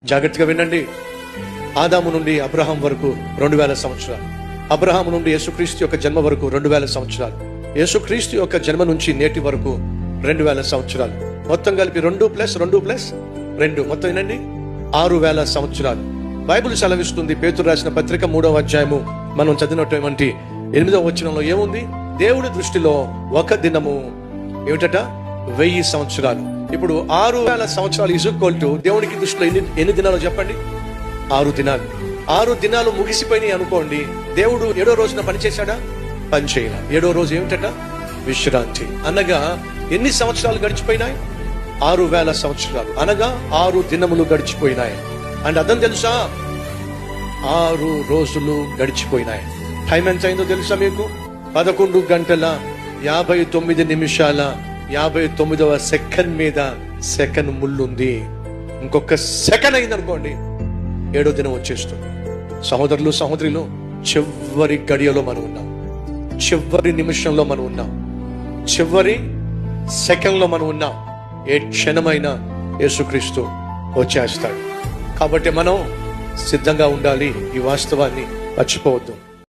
జాగ్రత్తగా వినండి. ఆదాము నుండి అబ్రహాం వరకు 2000 సంవత్సరాలు, అబ్రహాము నుండి యేసుక్రీస్తు యొక్క జన్మ వరకు 2000 సంవత్సరాలు, యేసుక్రీస్తు యొక్క జన్మ నుంచి నేటి వరకు 2000 సంవత్సరాలు. మొత్తం కలిపి 2+2+2 మొత్తం వినండి 6000 సంవత్సరాలు. బైబిల్ సెలవిస్తుంది, పేతురు రాసిన పత్రిక 3వ అధ్యాయము మనం చదివినటువంటి 8వ వచనంలో ఏముంది? దేవుడి దృష్టిలో ఒక దినము ఏమిటట? 1000 సంవత్సరాలు. ఇప్పుడు 6000 సంవత్సరాలు ఈక్వల్ టు దేవునికి దృష్టిలో ఎన్ని దినాలు చెప్పండి? 6 దినాలు. 6 దినాలు ముగిసిపోయినాయి అనుకోండి. దేవుడు 7వ రోజున పని చేశాడా? పని చేయలే. 7వ రోజు ఏమిటట? విశ్రాంతి. అనగా ఎన్ని సంవత్సరాలు గడిచిపోయినాయి? 6000 సంవత్సరాలు, అనగా 6 దినములు గడిచిపోయినాయి. అండ్ అర్థం తెలుసా? 6 రోజులు గడిచిపోయినాయి. టైం ఎంత అయిందో తెలుసా మీకు? 11 గంటల 59 నిమిషాల 59వ సెకండ్ మీద సెకండ్ ముళ్ళుంది. ఇంకొక సెకండ్ అయింది అనుకోండి, 7వ దినం వచ్చేస్తుంది. సహోదరులు సహోదరులు, చివరి గడియలో మనం ఉన్నాం, చివరి నిమిషంలో మనం ఉన్నాం, చివరి సెకండ్ లో మనం ఉన్నాం. ఏ క్షణమైనా యేసుక్రీస్తు వచ్చేస్తాడు. కాబట్టి మనం సిద్ధంగా ఉండాలి. ఈ వాస్తవాన్ని మర్చిపోవద్దు.